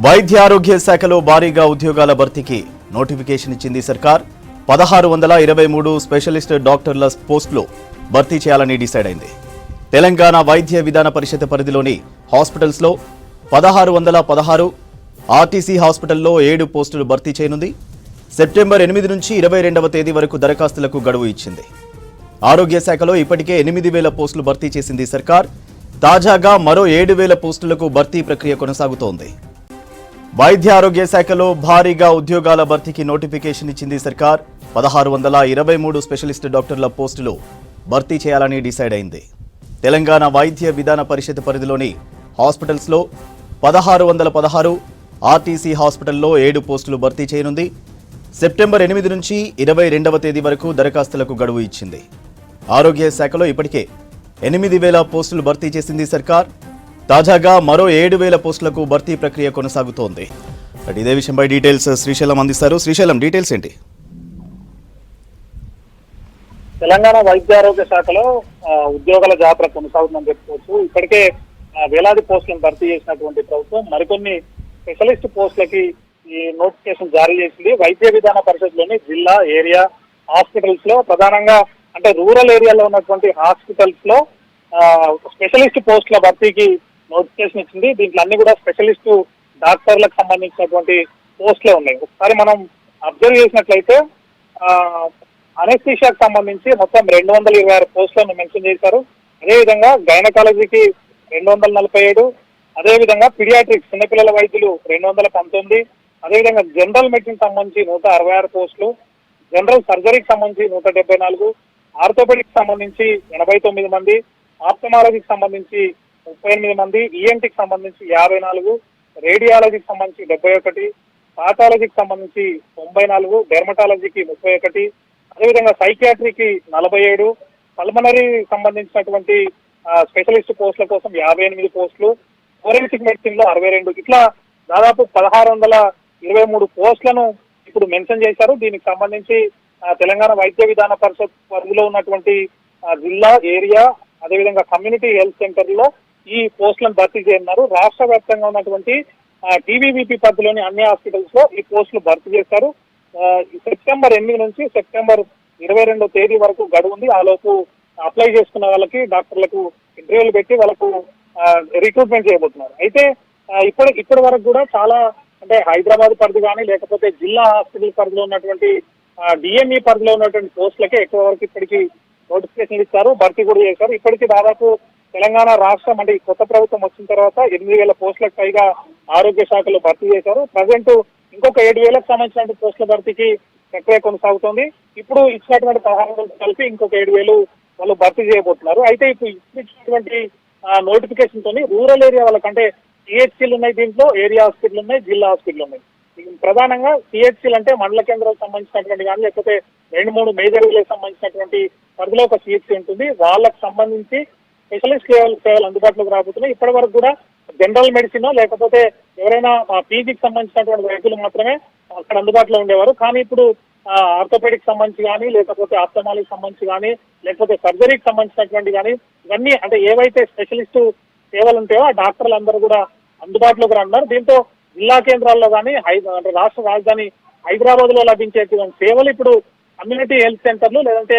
వైద్య ఆరోగ్య శాఖలో భారీగా ఉద్యోగాల భర్తీకి నోటిఫికేషన్ ఇచ్చింది సర్కార్. 1623 స్పెషలిస్ట్ డాక్టర్ల పోస్టులు భర్తీ చేయాలని డిసైడ్ అయింది. తెలంగాణ వైద్య విధాన పరిషత్ పరిధిలోని హాస్పిటల్స్లో 1616, ఆర్టీసీ హాస్పిటల్లో 7 పోస్టులు భర్తీ చేయనుంది. సెప్టెంబర్ 8 నుంచి 22వ తేదీ వరకు దరఖాస్తులకు గడువు ఇచ్చింది. ఆరోగ్య శాఖలో ఇప్పటికే 8000 పోస్టులు భర్తీ చేసింది సర్కార్. తాజాగా మరో 7000 పోస్టులకు భర్తీ ప్రక్రియ కొనసాగుతోంది. వైద్య ఆరోగ్య శాఖలో భారీగా ఉద్యోగాల భర్తీకి నోటిఫికేషన్ ఇచ్చింది సర్కార్. 1623 స్పెషలిస్ట్ డాక్టర్ల పోస్టులు భర్తీ చేయాలని డిసైడ్ అయింది. తెలంగాణ వైద్య విధాన పరిషత్ పరిధిలోని హాస్పిటల్స్లో 1616, ఆర్టీసీ హాస్పిటల్లో 7 పోస్టులు భర్తీ చేయనుంది. సెప్టెంబర్ 8 నుంచి 22వ తేదీ వరకు దరఖాస్తులకు గడువు ఇచ్చింది. ఆరోగ్య శాఖలో ఇప్పటికే 8000 పోస్టులు భర్తీ చేసింది సర్కార్. తాజాగా మరో 7000 పోస్టులకు భర్తీ ప్రక్రియ కొనసాగుతోంది. ఇదే విషయంపై డీటెయిల్స్ శ్రీశైలం అందిస్తారు. శ్రీశైలం, డీటెయిల్స్ ఏంటి? తెలంగాణ వైద్య ఆరోగ్య శాఖలో ఉద్యోగాల జాతర కొనసాగుతుందని చెప్పుకోవచ్చు. ఇప్పటికే వేలాది పోస్టులను భర్తీ చేసినటువంటి ప్రభుత్వం మరికొన్ని స్పెషలిస్ట్ పోస్టులకి ఈ నోటిఫికేషన్ జారీ చేసింది. వైద్య విధాన పరిషత్లోని జిల్లా, ఏరియా హాస్పిటల్స్ లో ప్రధానంగా అంటే రూరల్ ఏరియాలో ఉన్నటువంటి హాస్పిటల్స్ లో స్పెషలిస్ట్ పోస్టుల భర్తీకి నోటిఫికేషన్ ఇచ్చింది. దీంట్లో అన్ని కూడా స్పెషలిస్ట్ డాక్టర్లకు సంబంధించినటువంటి పోస్టులే ఉన్నాయి. ఒకసారి మనం అబ్జర్వ్ చేసినట్లయితే అనెస్థీషియాకు సంబంధించి మొత్తం 226 పోస్టులను మెన్షన్ చేశారు. అదేవిధంగా గైనకాలజీకి 247, అదేవిధంగా పీడియాట్రిక్స్ చిన్నపిల్లల వైద్యులు 219, అదేవిధంగా జనరల్ మెడిసిన్ సంబంధించి 166 పోస్టులు, జనరల్ సర్జరీకి సంబంధించి 174, ఆర్థోపెడిక్ సంబంధించి 89 మంది, ఆప్థమాలజీకి సంబంధించి 38 మంది, ఈఎన్టీకి సంబంధించి 54, రేడియాలజీకి సంబంధించి 71, పాథాలజీకి సంబంధించి 94, డెర్మటాలజీకి 31, అదేవిధంగా సైకియాట్రీకి 47, పల్మనరీ సంబంధించినటువంటి స్పెషలిస్ట్ పోస్టుల కోసం 58 పోస్టులు, ఫోరెన్సిక్ మెడిసిన్ లో 62, ఇట్లా దాదాపు 1623 పోస్టులను ఇప్పుడు మెన్షన్ చేశారు. దీనికి సంబంధించి తెలంగాణ వైద్య విధాన పరిషత్ పరిధిలో ఉన్నటువంటి జిల్లా, ఏరియా, అదేవిధంగా కమ్యూనిటీ హెల్త్ సెంటర్ లో ఈ పోస్టులను భర్తీ చేయనున్నారు. రాష్ట్ర వ్యాప్తంగా ఉన్నటువంటి టీవీవీపీ పరిధిలోని అన్ని హాస్పిటల్స్ లో ఈ పోస్టులు భర్తీ చేశారు. సెప్టెంబర్ 8 నుంచి సెప్టెంబర్ 22వ తేదీ వరకు గడువు ఉంది. ఆ లోపు అప్లై చేసుకున్న వాళ్ళకి డాక్టర్లకు ఇంటర్వ్యూలు పెట్టి వాళ్ళకు రిక్రూట్మెంట్ చేయబోతున్నారు. అయితే ఇప్పటి వరకు కూడా చాలా అంటే హైదరాబాద్ పరిధి కానీ లేకపోతే జిల్లా హాస్పిటల్ పరిధిలో ఉన్నటువంటి డిఎంఈ పరిధిలో ఉన్నటువంటి పోస్టులకే ఎక్కువ వరకు ఇప్పటికీ నోటిఫికేషన్ ఇచ్చారు, భర్తీ కూడా చేశారు. ఇప్పటికీ దాదాపు తెలంగాణ రాష్ట్రం అంటే కొత్త ప్రభుత్వం వచ్చిన తర్వాత 8000 పోస్టులకు పైగా ఆరోగ్య శాఖలో భర్తీ చేశారు. ప్రజెంట్ ఇంకొక 7000కు సంబంధించిన పోస్టుల భర్తీకి ప్రక్రియ కొనసాగుతోంది. ఇప్పుడు ఇచ్చినటువంటి 16 కలిపి ఇంకొక 7000 వాళ్ళు భర్తీ చేయబోతున్నారు. అయితే ఇప్పుడు ఇచ్చినటువంటి నోటిఫికేషన్ తోని రూరల్ ఏరియా వాళ్ళకంటే సిహెచ్సీలు ఉన్నాయి, దీంట్లో ఏరియా హాస్పిటల్ ఉన్నాయి, జిల్లా హాస్పిటల్ ఉన్నాయి. ప్రధానంగా సిహెచ్సీలు అంటే మండల కేంద్రాలకు సంబంధించినటువంటి కానీ లేకపోతే 2-3 మేజర్ విలేజ్ సంబంధించినటువంటి పరిధిలో ఒక సిహెచ్సీ ఉంటుంది. వాళ్ళకు సంబంధించి స్పెషలిస్ట్ సేవలు అందుబాటులోకి రాబోతున్నాయి. ఇప్పటి వరకు కూడా జనరల్ మెడిసిన్ లేకపోతే ఎవరైనా పీజీకి సంబంధించినటువంటి వైద్యులు మాత్రమే అక్కడ అందుబాటులో ఉండేవారు. కానీ ఇప్పుడు ఆర్థోపెడిక్ సంబంధించి కానీ లేకపోతే ఆప్థమాలజీకి సంబంధించి కానీ లేకపోతే సర్జరీకి సంబంధించినటువంటి కానీ ఇవన్నీ అంటే ఏవైతే స్పెషలిస్ట్ సేవలు ఉంటాయో ఆ డాక్టర్లు అందరూ కూడా అందుబాటులోకి రానున్నారు. దీంతో జిల్లా కేంద్రాల్లో కానీ అంటే రాష్ట్ర రాజధాని హైదరాబాద్ లో లభించేటువంటి సేవలు ఇప్పుడు కమ్యూనిటీ హెల్త్ సెంటర్లు లేదంటే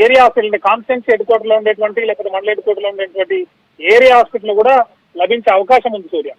area hospital constituency head quarter లో ఉండేటువంటి లేకపోతే మండల హెడ్ క్వార్టర్ లో ఉండేటువంటి ఏరియా హాస్పిటల్ కూడా లభించే అవకాశం ఉంది. సూర్య.